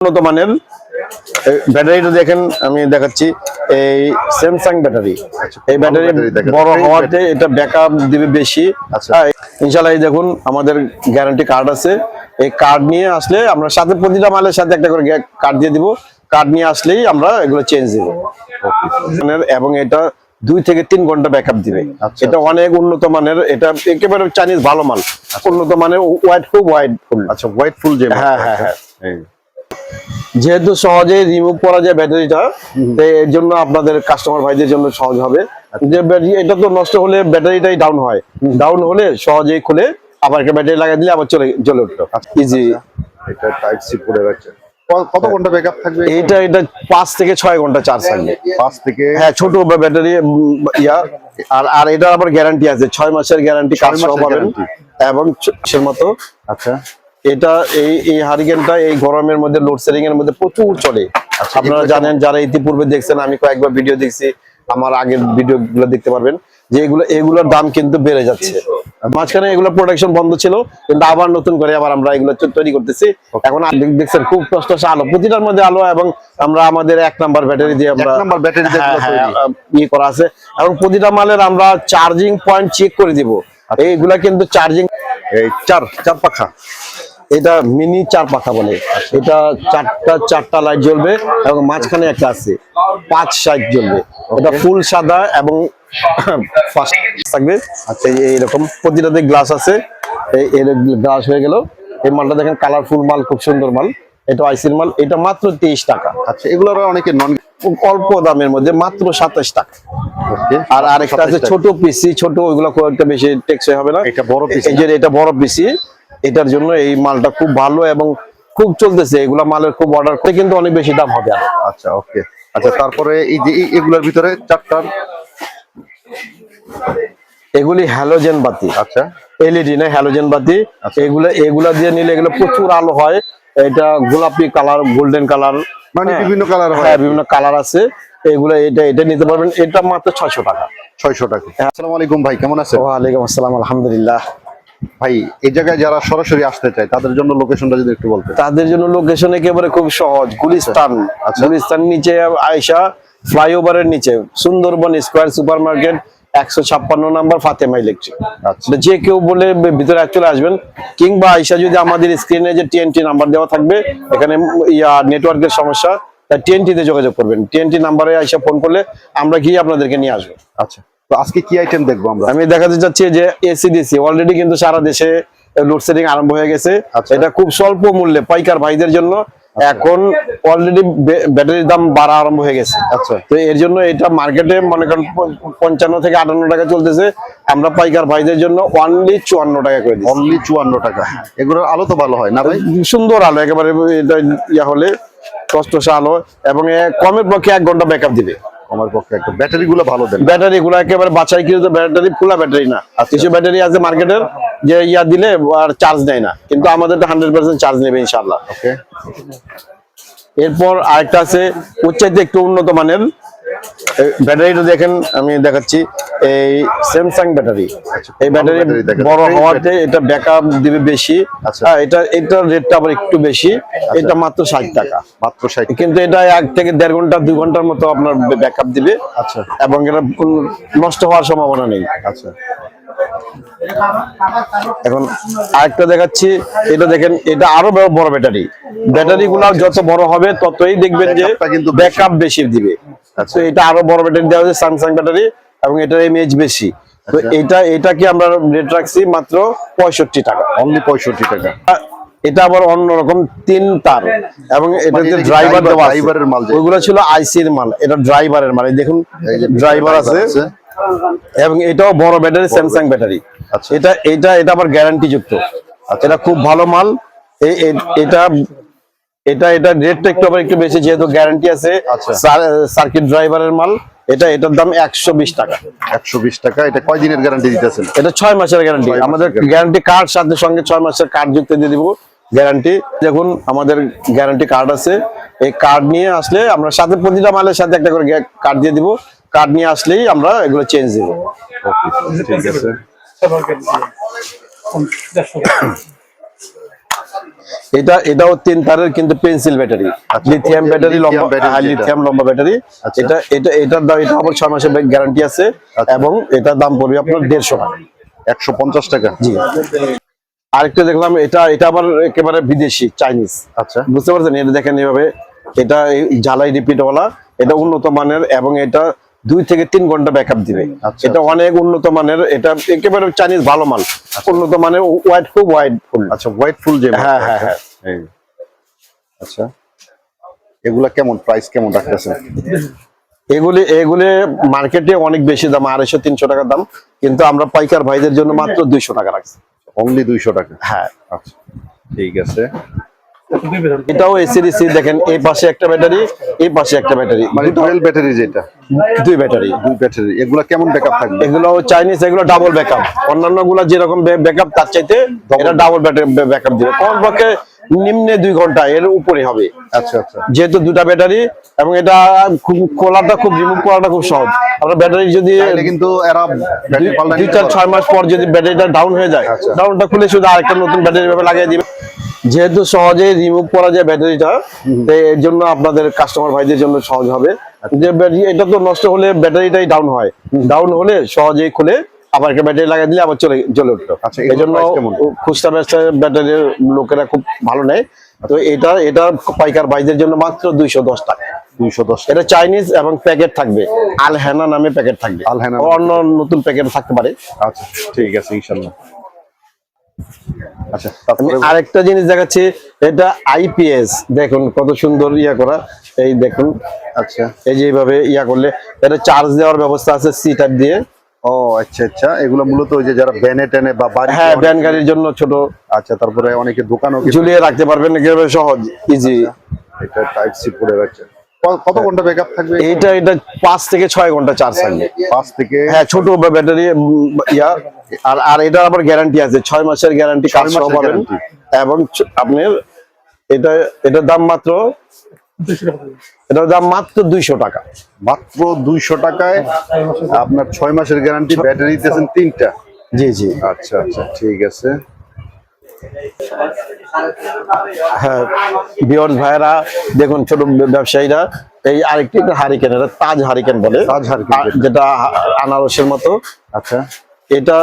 উন্নত মানের ব্যাটারিটা দেখেন, আমি দেখাচ্ছি এই স্যামসাং ব্যাটারি। এই ব্যাটারি বড় হওয়াতে এটা ব্যাকআপ দিবে বেশি। ইনশাআল্লাহ এই দেখুন আমাদের গ্যারান্টি কার্ড আছে। এই কার্ড নিয়ে আসলে আমরা সাথে প্রতিটা মালের সাথে একটা করে কার্ড দিয়ে দিব। কার্ড নিয়ে আসলেই আমরা এগুলো চেঞ্জ দিব এবং এটা 2 থেকে 3 ঘন্টা ব্যাকআপ দিবে। এটা অনেক উন্নত মানের, এটা একেবারে চাইনিজ ভালো মাল, উন্নত মানের হোয়াইট ফুল। আচ্ছা, হোয়াইট ফুল যে হ্যাঁ হ্যাঁ হ্যাঁ। যেহেতু সহজে রিমুভ করা যায় ব্যাটারিটা, এর জন্য আপনাদের কাস্টমার ভাইদের জন্য সহজ হবে। যে এটা তো নষ্ট হলে ব্যাটারিটাই ডাউন হয়, ডাউন হলে সহজেই খুলে আবার একটা ব্যাটারি লাগাই দিলে আবার জ্বলে উঠলো ইজি। এটা টাইপ সি পড়ে রাখছে। কত ঘন্টা ব্যাকআপ থাকবে? এটা 5 থেকে 6 ঘন্টা চার্জ থাকবে। 5 থেকে, হ্যাঁ, ছোট ব্যাটারি ইয়া। আর এটা আবার গ্যারান্টি আছে, 6 মাসের গ্যারান্টি কাজ সহ পাবেন এবং এর মতো। আচ্ছা, এটা এই হারিকেনটা এই গরমের মধ্যে লোডশেডিং এর মধ্যে প্রচুর চলে। আপনারা জানেন, যারা ইতিপূর্বে দেখছেন, আমি কয়েকবার ভিডিও দেখছি, আমার আগের ভিডিও গুলো দেখতে পারবেন যে এগুলোর দাম কিন্তু বেড়ে যাচ্ছে। মাঝখানে এগুলো প্রোডাকশন বন্ধ ছিল, কিন্তু আবার নতুন করে আবার আমরা এগুলো তৈরি করতেছি। এখন দেখছেন খুব কষ্ট আলো, প্রতিটার মধ্যে আলো, এবং আমরা আমাদের 1 নাম্বার ব্যাটারি দিয়ে আমরা ইয়ে করা আছে, এবং প্রতিটা মালের আমরা চার্জিং পয়েন্ট চেক করে দিব। এইগুলা কিন্তু চার্জিং এই চার পাখা, এটা মিনি 4 পাখা বলে। এটা চারটা লাইট জ্বলবে এবং মাঝখানে একটা আছে 5 সাইড জ্বলবে। এটা ফুল সাদা এবং ফাস্ট থাকবে। আচ্ছা, এইরকম প্রতিটাতে গ্লাস আছে। এই গ্লাস হয়ে গেল। এই মালটা দেখেন কালারফুল মাল, খুব সুন্দর মাল। এটা আইসির মাল, এটা মাত্র 23 টাকা। আচ্ছা, এগুলোর অনেকে নন অল্প দামের মধ্যে মাত্র 27 টাকা। আর আরেকটা আছে ছোট পিসি, ছোট, ওইগুলো খুব একটা বেশি টেকসই হবে না। এটা বড় পিসি, এটা বড় পিসি। এটার জন্য এই মালটা খুব ভালো এবং খুব চলতেছে। এগুলা মালের খুব অর্ডার করে কিন্তু অনেক বেশি দাম হবে। আচ্ছা, ওকে। আচ্ছা, তারপরে এই যে এগুলোর ভিতরে 4টার এগুলি হ্যালোজেন বাতি। আচ্ছা, এলইডি না, হ্যালোজেন বাতি। এগুলা দিয়ে নিলে এগুলো প্রচুর আলো হয়। এটা গোলাপি কালার, গোল্ডেন কালার, মানে বিভিন্ন কালার হয়। হ্যাঁ, বিভিন্ন কালার আছে। এগুলো এটা নিতে পারবেন। এটা মাত্র 600 টাকা। 600 টাকা। আসসালামু আলাইকুম ভাই, কেমন আছেন? ওয়া আলাইকুম আসসালাম, আলহামদুলিল্লাহ। ভাই, এই জায়গায় যারা সরাসরি আসতে চায় তাদের জন্য লোকেশনটা যদি একটু বলতেন। তাদের জন্য লোকেশন একেবারে খুব সহজ। গুলিস্তান, গুলিস্তান নিচে আয়েশা ফ্লাইওভারের নিচে Sundarban square supermarket, 156 number Fatema electric. যে কেউ বলে ভিতরে চলে আসবেন, কিংবা আয়েশা যদি আমাদের স্ক্রিনে যে টিএনটি নাম্বার দেওয়া থাকবে, এখানে নেটওয়ার্কের সমস্যা, টিএনটি তে যোগাযোগ করবেন। টিএনটি নাম্বারে আয়েশা ফোন করলে আমরা গিয়ে আপনাদেরকে নিয়ে আসবো। আচ্ছা, তো আজকে কি আইটেম দেখবো আমরা? আমি দেখাতে চাচ্ছি যে এসিডিসি অলরেডি কিন্তু সারা দেশে লোডশেডিং আরম্ভ হয়ে গেছে। এটা খুব স্বল্প মূল্যে পাইকার ভাইদের জন্য এখন অলরেডি ব্যাটারির দাম বাড়া আরম্ভ হয়ে গেছে। আচ্ছা, তো এর জন্য এটা মার্কেটে মনে করেন 55 থেকে 58 টাকা চলতেছে। আমরা পাইকার ভাইদের জন্য অনলি 54 টাকা করে দিই। অনলি 54 টাকা। এগুলোর আলো তো ভালো হয় না ভাই? সুন্দর আলো, একেবারে এটা ইয়া হলে টসটসে আলো, এবং কমের পক্ষে 1 ঘন্টা ব্যাকআপ দিবে। আমার পক্ষে একটা ব্যাটারি গুলো ভালো দেন। ব্যাটারি গুলো একেবারে বাছাই করে, ব্যাটারি খোলা ব্যাটারি না। কিছু ব্যাটারি আছে মার্কেটের যে ইয়া দিলে আর চার্জ নেয় না, কিন্তু আমাদের 100% চার্জ নেবে ইনশাআল্লাহ। ওকে। এরপর আরেকটা আছে উচ্চাইতে একটু উন্নত মানের ব্যাটারিটা দেখেন, আমি দেখাচ্ছি এই স্যামসাং ব্যাটারি। এই ব্যাটারি বড় হওয়াতে এটা ব্যাকআপ দিবে বেশি। এটা রেটটা আবার একটু বেশি। এটা মাত্র 60 টাকা। মাত্র 60, কিন্তু এটা 1 থেকে 1.5 ঘন্টা 2 ঘন্টার মতো আপনার ব্যাকআপ দিবে। আচ্ছা, এবং এটা নষ্ট হওয়ার সম্ভাবনা নেই। আচ্ছা, এখন আরেকটা দেখাচ্ছি, এটা দেখেন, এটা আরো বড় ব্যাটারি। ব্যাটারি গুলা যত বড় হবে ততই দেখবেন যে ব্যাকআপ বেশি দিবে। তো এটা আরো বড় ব্যাটারি দেওয়া হয়েছে, স্যামসাং ব্যাটারি, এবং এটার এমএএইচ বেশি। তো এটাকে আমরা রেট রাখছি মাত্র 65 টাকা। অনলি 65 টাকা। এটা আবার অন্যরকম 3 তার, এবং এটাতে ড্রাইভার দেওয়া আছে। ওইগুলো ছিল আইসির মাল, এটা ড্রাইভারের মাল। দেখুন ড্রাইভার আছে, এবং এটাও বড় ব্যাটারি, স্যামসাং ব্যাটারি। এটা আবার গ্যারান্টি যুক্ত। এটা খুব ভালো মাল। এটা রেটটা একটু বেশি, যেহেতু গ্যারান্টি আছে। সার্কিট ড্রাইভারের মাল। এটার দাম 120 টাকা। 120 টাকা। এটা কয় দিনের গ্যারান্টি দিতেছেন? এটা 6 মাসের গ্যারান্টি। আমাদের গ্যারান্টি কার্ড সাথে সঙ্গে 6 মাসের কার্ড যুক্ত দিয়ে দিব গ্যারান্টি। দেখুন আমাদের গ্যারান্টি কার্ড আছে। এই কার্ড নিয়ে আসলে আমরা সাথে প্রতিটা মালের সাথে একটা করে কার্ড দিয়ে দিব। কার্ড নিয়ে আসলেই আমরা এগুলো চেঞ্জ দিব। ঠিক আছে। এটাও 3 তারের কিন্তু pencil battery, lithium battery, lithium লম্বা ব্যাটারি। এটার দাম, এটা আবার 6 মাসের গ্যারান্টি আছে এবং এটার দাম পড়বে আপনার 150 টাকা, 150 টাকা। জি। আরেকটা দেখলাম, এটা আবার একেবারে বিদেশি, চাইনিজ। আচ্ছা, বুঝতে পারছেন? এটা দেখেন এইভাবে, এটা ঝালাই রিপিটওয়ালা, এটা উন্নত মানের এবং এটা 2 থেকে 3 ঘন্টা ব্যাকআপ দিবে। এটা অনেক উন্নত মানের, এটা একেবারে চাইনিজ ভালো মাল, উন্নত মানের, হোয়াইট, খুব হোয়াইট ফুল। আচ্ছা, হোয়াইট ফুল যে। হ্যাঁ হ্যাঁ হ্যাঁ। আচ্ছা, এগুলা কেমন প্রাইস, কেমন রাখতেছেন? এগুলি মার্কেটে অনেক বেশি দাম, 250-300 টাকা দাম, কিন্তু আমরা পাইকার ভাইদের জন্য মাত্র 200 টাকা রাখছি। অনলি 200 টাকা? হ্যাঁ। আচ্ছা, ঠিক আছে। এটাও এসিডিসি, দেখেন এই পাশে একটা ব্যাটারি, এই পাশে একটা ব্যাটারি, মানে ডুয়েল ব্যাটারি, যেটা 2 ব্যাটারি। এগুলা কেমন ব্যাকআপ থাকবে? এগুলো চাইনিজ, এগুলো ডাবল ব্যাকআপ। অন্যান্য গুলা যেরকম ব্যাকআপ তার চাইতে এটা ডাবল ব্যাকআপ দিবে, কমপক্ষে নিম্নে 2 ঘন্টা, এর উপরে হবে। আচ্ছা আচ্ছা, যেহেতু 2টা ব্যাটারি এবং এটা খোলাটা খুব, রিমুভ করাটা খুব সহজ। আমরা ব্যাটারি যদি কিন্তু এরা 2-4-6 মাস পর যদি ব্যাটারিটা ডাউন হয়ে যায়, ডাউনটা খুলে শুধু আরেকটা নতুন ব্যাটারি ভাবে লাগিয়ে দিবে। যেহেতু সহজে রিমুভ করা যায় ব্যাটারিটা, তো এর জন্য আপনাদের কাস্টমার ভাইদের জন্য সহজ হবে। যে এটা তো নষ্ট হলে ব্যাটারিটাই ডাউন হয়, ডাউন হলে সহজেই খুলে আবার একটা ব্যাটারি লাগিয়ে দিলে আবার জ্বলে উঠলো। এই জন্য খুচরা ব্যবসায় ব্যাটারির লোকেরা খুব ভালো নেয়। তো এটা পাইকার ভাইদের জন্য মাত্র 210 টাকা। 210। এটা চাইনিজ এবং প্যাকেট থাকবে, আলহেনা নামে প্যাকেট থাকবে, আলহেনা, অন্য নতুন প্যাকেট থাকতে পারে। আচ্ছা, ঠিক আছে, ইনশাআল্লাহ। আচ্ছা, আরেকটা জিনিস দেখাচ্ছি, এটা আইপিএস, দেখুন কত সুন্দর ইয়া করা, এই দেখুন। আচ্ছা, এই যে এইভাবে ইয়া করলে এটা চার্জ দেওয়ার ব্যবস্থা আছে, সি টাইপ দিয়ে। ও আচ্ছা আচ্ছা, এগুলো মূলত ওই যে যারা ভ্যানে টেনে বা বাড়ি, হ্যাঁ, ভ্যান গাড়ির জন্য ছোট। আচ্ছা, তারপরে অনেকে দোকানও ঝুলিয়ে রাখতে পারবেন, একেবারে সহজ, ইজি। এটা টাইপ সি পড়ে রাখছে। কত ঘন্টা ব্যাকআপ থাকবে? এটা 5 থেকে 6 ঘন্টা চার্জ থাকবে। 5 থেকে, হ্যাঁ, ছোট ব্যাটারি ইয়া। আর এটা আবার গ্যারান্টি আছে, 6 মাসের গ্যারান্টি, কাজ সহ পাবেন। এবং আপনার এটার দাম মাত্র 200 টাকা। মাত্র 200 টাকায় আপনার 6 মাসের গ্যারান্টি, ব্যাটারি দিতেছেন 3টা। জি জি। আচ্ছা আচ্ছা, ঠিক আছে। হ্যাঁ, ভিউয়ার্স ভাইরা দেখুন, ছোট ব্যবসায়ীরা, এই আরেকটি হারিকেন, এটা তাজ হারিকেন বলে, তাজ হারিকেন, যেটা আনারসের মতো। আচ্ছা, এটা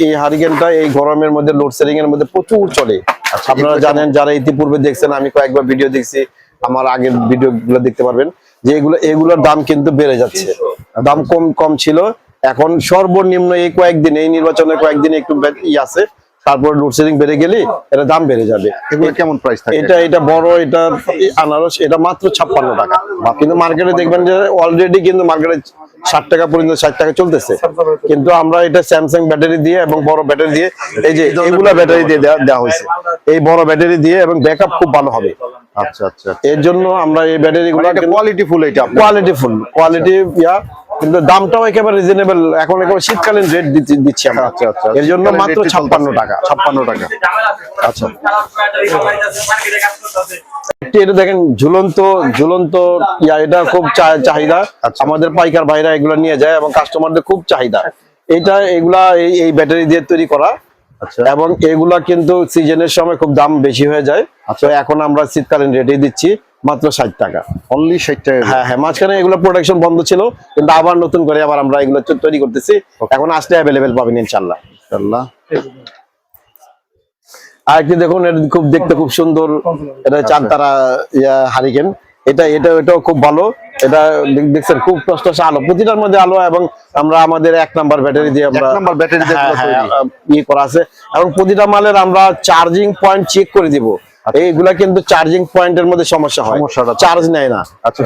এই হারিকেনটা এই গরমের মধ্যে, লোডশেডিং এর মধ্যে প্রচুর চলে। আপনারা জানেন, যারা ইতিপূর্বে দেখছেন, আমি কয়েকবার ভিডিও দেখছি, আমার আগের ভিডিও গুলো দেখতে পারবেন, যে এগুলোর দাম কিন্তু বেড়ে যাচ্ছে। দাম কম ছিল, এখন সর্বনিম্ন এই কয়েকদিন, এই নির্বাচনের কয়েকদিন একটু আছে, তারপর লোডশেডিং বেড়ে গেলে এটা দাম বেড়ে যাবে। এগুলো কেমন প্রাইস থাকে? এটা বড়, এটা আনারস, এটা মাত্র 56 টাকা। কিন্তু মার্কেটে দেখবেন যে অলরেডি কিন্তু মার্কেটে 60 টাকা পর্যন্ত, 60 টাকা চলতেছে। কিন্তু আমরা এটা স্যামসাং ব্যাটারি দিয়ে এবং বড় ব্যাটারি দিয়ে, এই যে এগুলা ব্যাটারি দিয়ে দেওয়া হয়েছে, এই বড় ব্যাটারি দিয়ে, এবং ব্যাকআপ খুব ভালো হবে। আচ্ছা আচ্ছা, এর জন্য আমরা এই ব্যাটারি গুলো কোয়ালিটি ফুল, এটা কোয়ালিটি ইয়া, কিন্তু দামটাও একেবারে রিজনেবল। এখন একেবারে শীতকালীন রেট দিচ্ছি আমরা। আচ্ছা আচ্ছা, এর জন্য মাত্র 56 টাকা। 56 টাকা। আচ্ছা, এটা দেখেন, ঝুলন্ত ইয়া, এটা খুব চাহিদা। আমাদের পাইকার ভাইরা এগুলো নিয়ে যায় এবং কাস্টমারদের খুব চাহিদা। এগুলা এই ব্যাটারি দিয়ে তৈরি করা। আচ্ছা, এবং এগুলা কিন্তু সিজনের সময় খুব দাম বেশি হয়ে যায়। তো এখন আমরা শীতকালীন রেটে দিচ্ছি মাত্র 60 টাকা। অনলি 60 টাকা? হ্যাঁ হ্যাঁ, মাঝখানে এগুলো প্রোডাকশন বন্ধ ছিল, কিন্তু আবার নতুন করে আবার আমরা এগুলো তৈরি করতেছি। এখন আসলে অ্যাভেলেবেল পাবেন ইনশাআল্লাহ। আর কি দেখুন, এটা খুব দেখতে খুব সুন্দর, এটা 4 তারা হারিকেন। এটাও খুব ভালো। এটা দেখছেন, খুব টসটসে আলো, প্রতিটার মধ্যে আলো, এবং আমরা আমাদের 1 নাম্বার ব্যাটারি দিয়ে আমরা ইয়ে করা আছে। এবং প্রতিটা মালের আমরা চার্জিং পয়েন্ট চেক করে দিব। এইগুলা কিন্তু চার্জিং পয়েন্টের মধ্যে সমস্যা হয়, চার্জ নেয় না।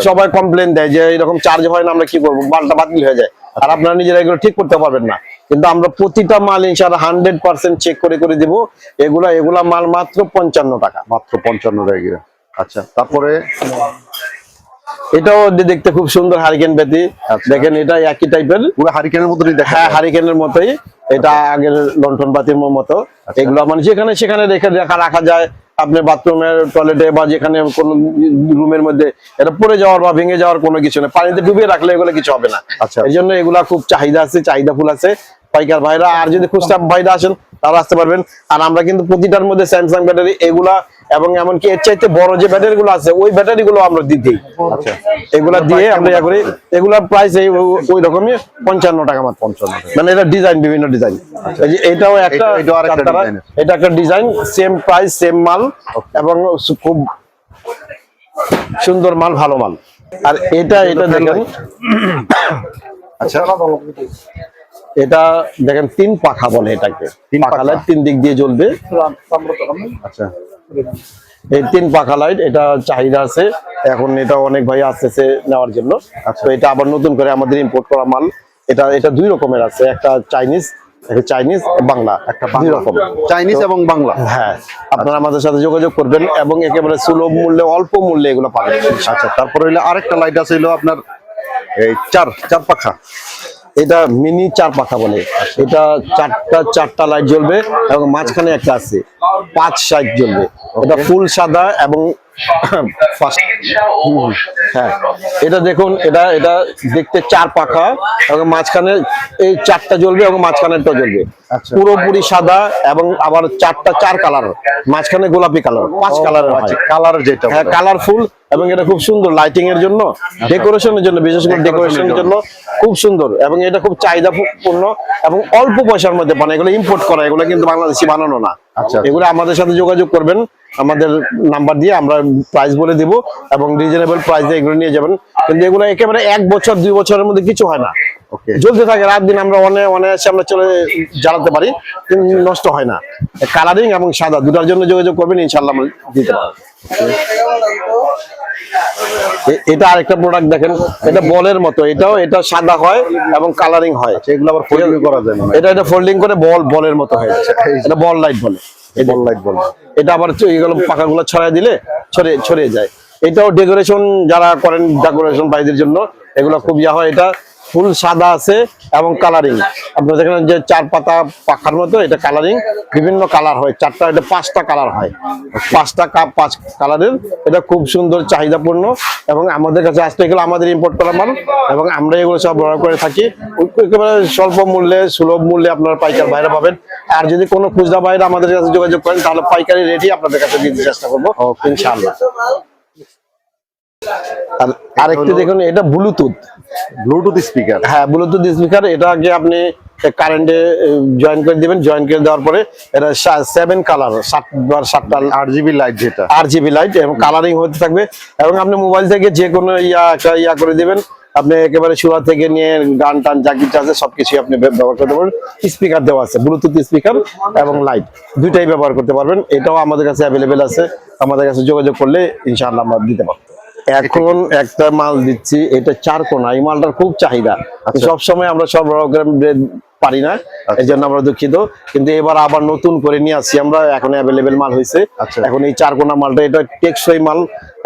সবাই কমপ্লেন দেয় যে এরকম চার্জ হয় না, আমরা কি করবো, মালটা বাতিল হয়ে যায়। আর আপনারা নিজেরা এগুলো ঠিক করতে পারবেন না। কিন্তু আমরা প্রতিটা মাল ইনশাআল্লাহ 100% চেক করে দিব। এগুলা মাল মাত্র 55 টাকা। মাত্র 55 টাকা। আচ্ছা, তারপরে এটাও দেখতে খুব সুন্দর হারিকেন ব্যাটি। দেখেন, এটা একই টাইপের, পুরো হারিকেনের মতোই দেখা। হ্যাঁ, হারিকেনের মতোই। এটা আগের লন্ঠন বাতির মতো। এগুলো মানে যেখানে সেখানে রাখা যায়, আপনি বাথরুমে, টয়লেটে, বা যেখানে কোন রুমের মধ্যে, এটা পড়ে যাওয়ার বা ভেঙে যাওয়ার কোনো কিছু নেই। পানিতে ডুবিয়ে রাখলে এগুলো কিছু হবে না। আচ্ছা, এই জন্য এগুলা খুব চাহিদা ফুল আছে। পাইকার ভাইরা, আর যদি খুচরা ভাইরা আসেন তারা আসতে পারবেন। আর আমরা কিন্তু প্রতিটার মধ্যে স্যামসাং ব্যাটারি এগুলা এবং এমনকি এর চাইতে বড় যে ব্যাটারি গুলো আছে ওই ব্যাটারি গুলো আমরা দিই। আচ্ছা, এগুলা দিয়ে আমরা ইয়া করি। এগুলার প্রাইস ওই রকমই 55 টাকা মাত্র। 55 টাকা। মানে এটা ডিজাইন, বিভিন্ন ডিজাইন। এটাও একটা, এটাও আরেকটা ডিজাইন। এটা একটা ডিজাইন, সেম প্রাইস সেম মাল এবং খুব সুন্দর মাল, ভালো মাল। আর এটা দেখেন, আচ্ছা, এটা দেখেন 3 পাখা বলে এটাকে। 3 পাখা পাখা। লাইট 3 দিক দিয়ে জ্বলবে। আচ্ছা, এই 3 পাখা লাইট, এটা চাহিদা আছে এখন, এটা অনেক ভাই আসতেছে নেওয়ার জন্য। তো এটা আবার নতুন করে আমাদের ইম্পোর্ট করা মাল। এটা 2 রকমের আছে, একটা চাইনিজ, বাংলা, একটা 2 রকম, চাইনিজ এবং বাংলা। হ্যাঁ, আপনারা আমাদের সাথে যোগাযোগ করবেন এবং একেবারে সুলভ মূল্যে, অল্প মূল্যে এগুলো পাবেন। আচ্ছা, তারপরে হইলো আরেকটা লাইট আছে, হইলো আপনার এই চার পাখা। এটা মিনি 4 পাখা বলে। এটা চারটা লাইট জ্বলবে এবং মাঝখানে একটা আছে 5 সাইড জ্বলবে। এটা ফুল সাদা এবং হ্যাঁ, এটা দেখুন, এটা দেখতে 4 পাখা এবং মাঝখানে এই 4টা জ্বলবে এবং মাঝখানেরটা জ্বলবে। আচ্ছা। পুরোপুরি সাদা এবং আবার 4 কালার, মাঝখানে গোলাপি কালার, 5 কালারের হয়। কালার যেটা হ্যাঁ, কালারফুল এবং এটা খুব সুন্দর লাইটিং এর জন্য, ডেকোরেশনের জন্য, বিশেষ করে ডেকোরেশনের জন্য খুব সুন্দর। এবং এটা খুব চাহিদাপূর্ণ এবং অল্প পয়সার মধ্যে বানায়। এগুলো ইম্পোর্ট করা, এগুলো কিন্তু বাংলাদেশি বানানো না। আচ্ছা। এগুলো আমাদের সাথে যোগাযোগ করবেন, আমাদের নাম্বার দিয়ে আমরা প্রাইস বলে দিব এবং রিজনেবল প্রাইসে এগুলো নিয়ে যাবেন। কিন্তু এগুলো একেবারে 1 বছর 2 বছরের মধ্যে কিছু হয় না, ওকে, জ্বলতে থাকে রাত দিন। আমরা অনায়াসে আমরা চলে জ্বালাতে পারি, কিন্তু নষ্ট হয় না। কালারিং এবং সাদা দুটার জন্য যোগাযোগ করবেন, ইনশাআল্লাহ আমরা দিতে পারবো। এটা আরেকটা প্রোডাক্ট দেখেন, এটা বলের মতো, এটা সাদা হয় এবং কালারিং হয়। এগুলো আবার ফোল্ডিং করা যায় না? এটা ফোল্ডিং করে বলের মতো হয়ে যাচ্ছে। এটা বল লাইট বলে, এই বল লাইট বল। এটা আবার এগুলো পাখাগুলো ছড়ায় দিলে ছড়িয়ে যায়। এটাও ডেকোরেশন যারা করেন, ডেকোরেশন বাইদের জন্য এগুলো খুব ইয়া হয়। এটা ফুল সাদা আছে এবং কালারিং। আপনারা দেখেন যে 4 পাতা পাখার মতো, এটা কালারিং, বিভিন্ন কালার হয়। 4টা, এটা 5টা কালার হয়, 5 কালারের। এটা খুব সুন্দর, চাহিদাপূর্ণ এবং আমাদের কাছে আসতে গেলে আমাদের ইম্পোর্ট করা মাল এবং আমরা এগুলো সব ব্যবহার করে থাকি। একেবারে স্বল্প মূল্যে, সুলভ মূল্যে আপনারা পাইকার বাইরে পাবেন। আর যদি কোনো খুচরা বাইরে আমাদের কাছে যোগাযোগ করেন তাহলে পাইকারি রেটই আপনাদের কাছে দিতে চেষ্টা করবো, ইনশাআল্লাহ। আর আরেকটি দেখুন, এটা ব্লুটুথ স্পিকার। হ্যাঁ, ব্লুটুথ স্পিকার। এটা আগে আপনি কারেন্টে জয়েন করে দিবেন, জয়েন করে দেওয়ার পরে এটা 7 কালার, 7টা RGB লাইট, যেটা RGB লাইট এবং কালারিং হতে থাকবে। এবং আপনি মোবাইল থেকে যে কোনো ইয়া করে দিবেন, আপনি একেবারে শুরু থেকে নিয়ে গান টান যা কিছু আছে সবকিছু আপনি ব্যবহার করতে পারবেন। স্পিকার দেওয়া আছে, ব্লুটুথ স্পিকার এবং লাইট দুইটাই ব্যবহার করতে পারবেন। এটাও আমাদের কাছে অ্যাভেলেবেল আছে, আমাদের কাছে যোগাযোগ করলে ইনশাআল্লাহ আমরা দিতে পারবো। এখন একটা মাল দিচ্ছি, এটা 4 কোণা। এই মালটার খুব চাহিদা, সবসময় আমরা সরবরাহ পারি না, এই জন্য আমরা দুঃখিত। কিন্তু এবার আবার নতুন করে নিয়ে আসছি আমরা, এখন অ্যাভেলেবেল মাল হয়েছে। এখন এই 4 কোণা মালটা, এটা টেকসই মাল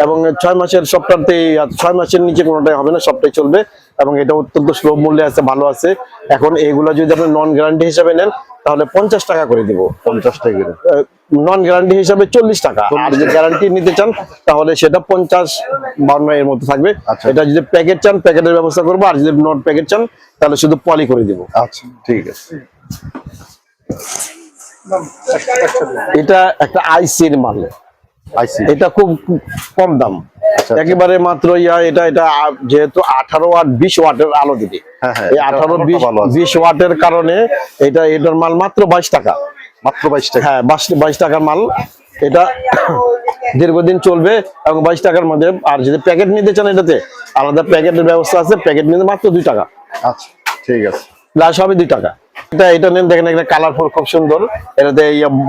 এবং 6 মাসের সবটাতে, 6 মাসের নিচে কোনোটাই হবে না, সবটাই চলবে এবং এটা অত্যন্ত সুলভ মূল্যে আছে, ভালো আছে। এখন এইগুলো যদি আপনি নন গ্যারান্টি হিসেবে নেন তাহলে 50 টাকা করে দিব। 50 টাকা। নন গ্যারান্টি হিসাবে 40 টাকা। আর যদি গ্যারান্টি নিতে চান তাহলে সেটা 50-52 এর মতো থাকবে। এটা যদি প্যাকেট চান, প্যাকেটের ব্যবস্থা করবো। আর যদি নন প্যাকেট চান তাহলে শুধু পলি করে দিব। আচ্ছা, ঠিক আছে। এটা একটা আইসির মাল, এটা খুব কম দাম, একেবারে মাত্র এটা যেহেতু 18 ওয়াট 20 ওয়াটের আলো দিবে। এই 18-20 ওয়াটের কারণে এটার মাল মাত্র 22 টাকা। মাত্র 22 টাকা? হ্যাঁ, 22 টাকার মাল। এটা দীর্ঘদিন চলবে এবং 22 টাকার মধ্যে। আর যদি প্যাকেট নিতে চান এটাতে আলাদা প্যাকেটের ব্যবস্থা আছে, প্যাকেট নিতে মাত্র 2 টাকা। আচ্ছা, ঠিক আছে। গ্লাস হবে 2 টাকা। এটা নেন, দেখেন একটা কালারফুল, খুব সুন্দর। এটাতে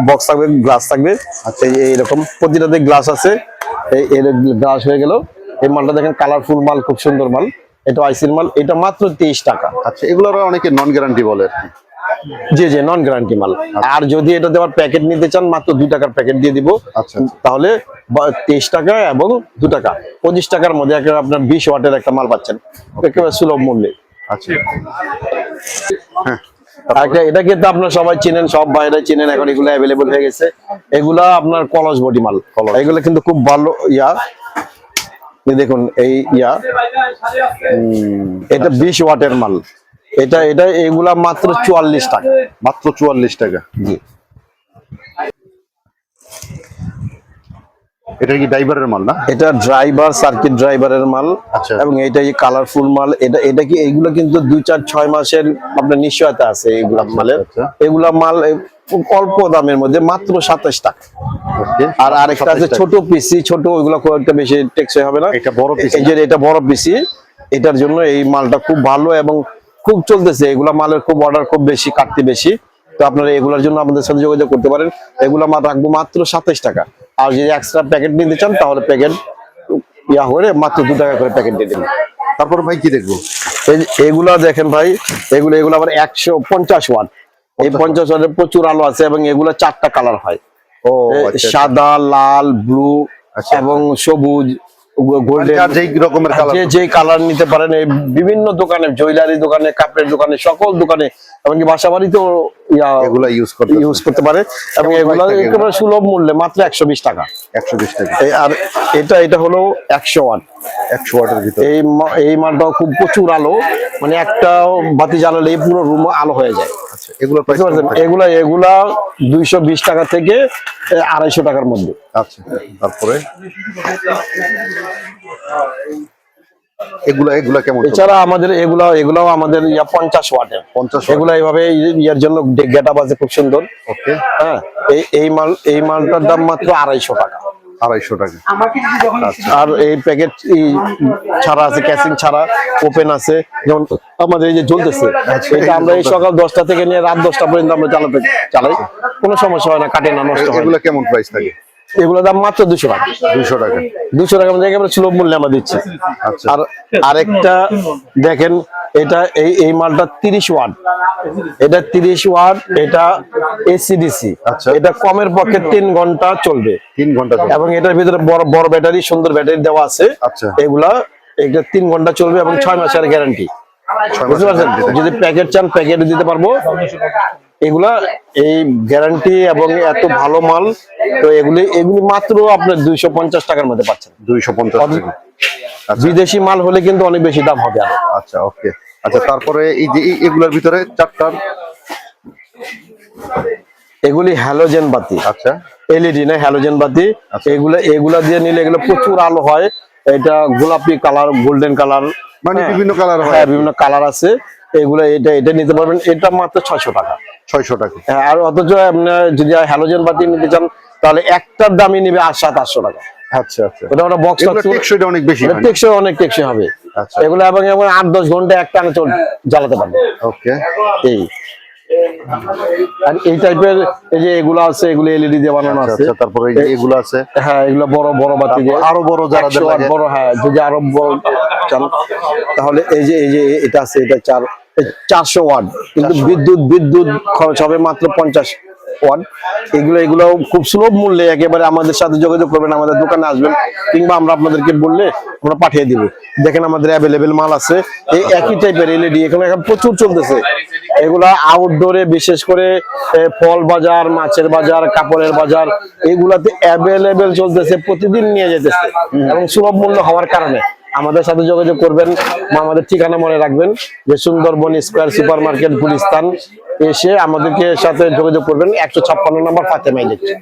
বক্স থাকবে, গ্লাস থাকবে। আচ্ছা, এইরকম প্রতিটাতে গ্লাস আছে। এই গ্লাস হয়ে গেল। এই মালটা দেখেন, কালারফুল মাল, খুব সুন্দর মাল। এটা আইসির মাল, এটা মাত্র 23 টাকা। আচ্ছা, এগুলোর অনেকে নন গ্যারান্টি বলে। জি, নন গ্যারান্টি মাল। আর যদি এটা দেওয়ার প্যাকেট নিতে চান, মাত্র 2 টাকার প্যাকেট দিয়ে দিব। আচ্ছা, তাহলে 23 টাকা এবং 2 টাকা, 25 টাকার মধ্যে আপনার 20 ওয়াটের একটা মাল পাচ্ছেন, একেবারে সুলভ মূল্যে। আচ্ছা, এটা কিন্তু আপনারা সবাই চিনেন, সব বাইরে চিনেন, এখন এগুলো অ্যাভেলেবল হয়ে গেছে। এগুলা আপনার কলস বডি মাল, এগুলো কিন্তু খুব ভালো দেখুন এই এটা 20 ওয়াটের মাল। এটা এটা এগুলা মাত্র 44 টাকা। মাত্র 44 টাকা। জি। এটা কি ড্রাইভারের মাল না? এটা ড্রাইভার, সার্কিট ড্রাইভারের মাল। আচ্ছা। এবং এটা এই কালারফুল মাল। এটা কি এগুলো কিন্তু 2-4-6 মাসের আপনার নিশ্চয়তা আছে এগুলা মালের। আচ্ছা। এগুলা মাল খুব অল্প দামের মধ্যে মাত্র 27 টাকা। ওকে। আর আরেকটা আছে ছোট পিসি, ছোট ওইগুলা খুব একটা বেশি টেকসই হবে না। এটা বড় পিসি। এই যে এটা বড় পিসি, এটার জন্য এই মালটা খুব ভালো এবং খুব চলতেছে। এগুলা মালের খুব অর্ডার খুব বেশি, কাটতি বেশি। তো আপনারা এগুলোর জন্য আমাদের সাথে যোগাযোগ করতে পারেন। এগুলা মাল রাখবো মাত্র 27 টাকা। আর যদি এক্সট্রা প্যাকেট নিতে চান তাহলে প্যাকেট ইয়া করে মাত্র 2 টাকা করে প্যাকেট দিয়ে দেবেন। তারপর ভাই কি দেখবো? এগুলা দেখেন ভাই, এগুলো আবার 150 ওয়াট। এই 50 ওয়াটের প্রচুর আলো আছে এবং এগুলা 4টা কালার হয়। ও আচ্ছা। সাদা, লাল, ব্লু আচ্ছা। এবং সবুজ, গোল্ডেন, আর যেই রকমের কালার, যে কালার নিতে পারেন। এই বিভিন্ন দোকানে, জুয়েলারি দোকানে, কাপড়ের দোকানে, সকল দোকানে, এমনকি বাসা বাড়িতেও এগুলা ইউজ করতে পারে। এবং এগুলো একেবারে সুলভ মূল্যে মাত্র 120 টাকা। 120 টাকা। আর এটা হলো 100 ওয়াট। 100 ওয়াটের ভিতর। এই মালটাও খুব প্রচুর আলো, মানে একটা বাতি জ্বালালে পুরো রুম আলো হয়ে যায়। আচ্ছা, এগুলোর প্রাইস? এগুলা 220 টাকা থেকে 250 টাকার মধ্যে। আচ্ছা। তারপরে এগুলা কেমন? এছাড়া আমাদের এগুলাও আমাদের 50 ওয়াটের। 50 এগুলা এইভাবে ইয়ার জন্য গেটআপ আছে খুব সুন্দর। ওকে। হ্যাঁ, এই মালটার দাম মাত্র 250 টাকা। 250 টাকা। আর এই প্যাকেট ছাড়া আছে, ক্যাসিং ছাড়া ওপেন আছে। যেমন আমাদের এই যে জ্বলতেছে, এটা আমরা এই সকাল 10টা থেকে নিয়ে রাত 10টা পর্যন্ত আমরা চালাই, কোনো সমস্যা হয় না, কাটে না, নষ্ট হয় না। এগুলা কেমন প্রাইস থাকে? এগুলোর দাম মাত্র 200 টাকা। 200 টাকা। 200 টাকা মধ্যে একেবারে সুলভ মূল্যে আমরা দিচ্ছি। আচ্ছা। আর আরেকটা দেখেন, এটা এই মালটা 30 ওয়াট। এটা 30 ওয়াট, এটা এসিডিসি। আচ্ছা। এটা কমের পক্ষে 3 ঘন্টা চলবে। 3 ঘন্টা চলে। এবং এটার ভিতরে বড় ব্যাটারি, সুন্দর ব্যাটারি দেওয়া আছে। আচ্ছা। এটা 3 ঘন্টা চলবে এবং 6 মাসের গ্যারান্টি। বুঝতে পারছেন? যদি প্যাকেট চান প্যাকেট দিতে পারবো। এগুলা এই গ্যারান্টি এবং এত ভালো মাল। তো এগুলি মাত্র আপনার 250 টাকার মধ্যে পাচ্ছেন। 250 টাকা। আচ্ছা। বিদেশি মাল হলে কিন্তু অনেক বেশি দাম হবে। আচ্ছা, ওকে। আচ্ছা, তারপরে এই যে এগুলোর ভিতরে 4টার, এগুলি হ্যালোজেন বাতি। আচ্ছা। এলইডি না, হ্যালোজেন বাতি। আচ্ছা। এগুলা দিয়ে নিলে এগুলো প্রচুর আলো হয়। এটা গোলাপি কালার, গোল্ডেন কালার, মানে বিভিন্ন কালার হয়। হ্যাঁ, বিভিন্ন কালার আছে। এটা নিতে পারবেন। এটা মাত্র 600 টাকা। 600 টাকা। হ্যাঁ, আর অথচ আপনার যদি হ্যালোজেন বাতি নিতে চান তাহলে একটার দামই নেবে 800 টাকা। আচ্ছা আচ্ছা। ওটা বক্স টেকসইটা অনেক বেশি হয়। অনেক টেকসই হবে। আচ্ছা। এগুলো এবং 8-10 ঘন্টা একটানা জ্বালাতে পারবে। ওকে। আর এই টাইপের এই যে এগুলো আছে, এগুলো এলইডি দিয়ে বানানো আছে। আচ্ছা, তারপরে এই যে এগুলো আছে। হ্যাঁ, এগুলো বড় বাতি দিয়ে, আরো বড় যারা 100 ওয়াট বড়। হ্যাঁ, যদি আরো বড় চান তাহলে এই যে এটা আছে, এটা 400 ওয়াট। কিন্তু বিদ্যুৎ খরচ হবে মাত্র 50 ওয়াট। এগুলো খুব সুলভ মূল্যে একেবারে আমাদের সাথে যোগাযোগ করবেন, আমাদের দোকানে আসবেন, কিংবা আমরা আপনাদেরকে বললে আমরা পাঠিয়ে দিব। দেখেন আমাদের অ্যাভেলেবেল মাল আছে। এই একই টাইপের এলইডি এখন প্রচুর চলতেছে। এগুলা আউটডোরে, বিশেষ করে ফল বাজার, মাছের বাজার, কাপড়ের বাজার, এগুলাতে অ্যাভেলেবেল চলতেছে, প্রতিদিন নিয়ে যেতেছে। এবং সুলভ মূল্য হওয়ার কারণে আমাদের সাথে যোগাযোগ করবেন বা আমাদের ঠিকানা মনে রাখবেন যে Sundarban square super market, Gulistan. এসে আমাদেরকে সাথে যোগাযোগ করবেন। 156 নম্বর ফাতেমা ইলেকট্রিক।